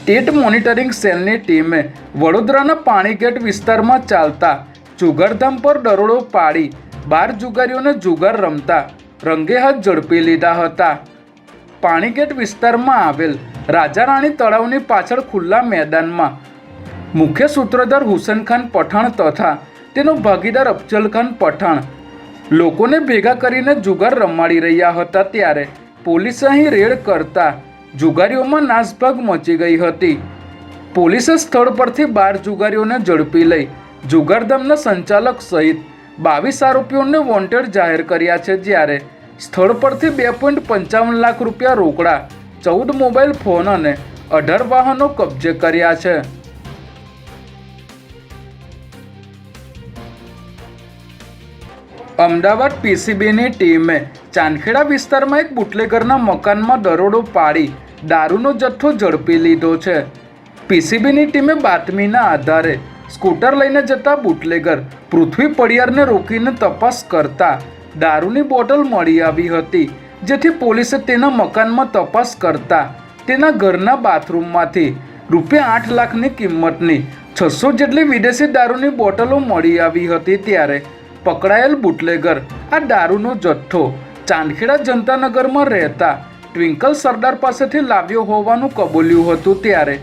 State monitoring સેલની ટીમે વડોદરાના પાણીગેટ વિસ્તારમાં ચાલતા જુગારધામ પર દરોડો પાડી 12 જુગારીઓને જુગાર રમતા રંગેહાથ ઝડપી લીધા હતા। પાણીગેટ વિસ્તારમાં આવેલ રાજા રાણી તળાવની પાછળ ખુલ્લા મેદાનમાં મુખ્ય સૂત્રધાર હુસેન ખાન પઠાણ તથા તેનો ભાગીદાર અફજલ ખાન પઠાણ લોકોને ભેગા કરીને જુગાર રમાડી રહ્યા હતા ત્યારે પોલીસે અહીં રેડ કરતા જુગારીઓમાં નાસભાગ મચી ગઈ હતી। પોલીસે સ્થળ પરથી 12 જુગારીઓને ઝડપી લઈ જુગારધામના સંચાલક સહિત 22 આરોપીઓને વોન્ટેડ જાહેર કર્યા છે, જ્યારે સ્થળ પરથી 2.55 લાખ રૂપિયા રોકડા, 14 મોબાઈલ ફોન અને 18 વાહનો કબજે કર્યા છે। અમદાવાદ પીસીબીની ટીમે ચાંદખેડા વિસ્તારમાં એક બુટલેગરના મકાનમાં દરોડો પાડી દારૂનો જથ્થો ઝડપી લીધો છે। પીસીબીની ટીમે બાતમીના આધારે સ્કૂટર લઈને જતા બુટલેગર પૃથ્વી પડિયારને રોકીને તપાસ કરતા દારૂની બોટલ મળી આવી હતી, જેથી પોલીસે તેના મકાનમાં તપાસ કરતા તેના ઘરના બાથરૂમમાંથી ₹8 લાખની કિંમતની 600 જેટલી વિદેશી દારૂની બોટલો મળી આવી હતી। ત્યારે પકડાયેલ બુટલેગર આ દારૂનો જથ્થો ચાંદખેડા જનતાનગરમાં રહેતા ટ્વિંકલ સરદાર પાસેથી લાવ્યો હોવાનું કબૂલ્યું હતું। ત્યારે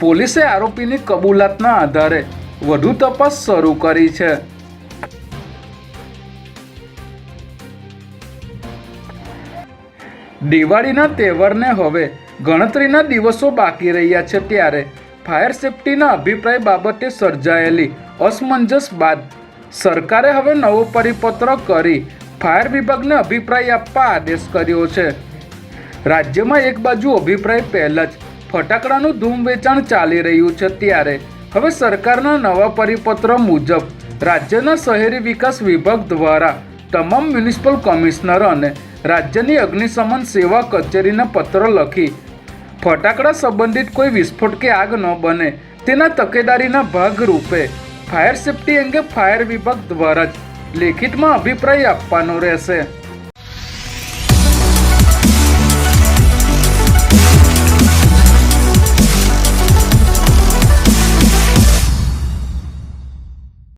પોલીસે આરોપીની કબૂલાતના આધારે વધુ તપાસ શરૂ કરી છે। દિવાળીના તહેવારને હવે ગણતરીના દિવસો બાકી રહ્યા છે, ત્યારે ફાયર સેફટીના અભિપ્રાય બાબતે સર્જાયેલી અસમંજસ બાદ સરકારે હવે નવો પરિપત્ર કરી ફાયર વિભાગને અભિપ્રાય આપવા આદેશ કર્યો છે। રાજ્યમાં એક બાજુ અભિપ્રાય પહેલાં જ ફટાકડાનું ધૂમ વેચાણ ચાલી રહ્યું છે, ત્યારે હવે સરકારના નવા પરિપત્ર મુજબ રાજ્યના શહેરી વિકાસ વિભાગ દ્વારા તમામ મ્યુનિસિપલ કમિશનર અને રાજ્યની અગ્નિશમન સેવા કચેરીને પત્ર લખી ફટાકડા સંબંધિત કોઈ વિસ્ફોટ કે આગ ન બને તેના તકેદારીના ભાગરૂપે ફાયર સેફટી અંગે ફાયર વિભાગ દ્વારા જ લેખિતમાં અભિપ્રાય આપવાનો રહેશે।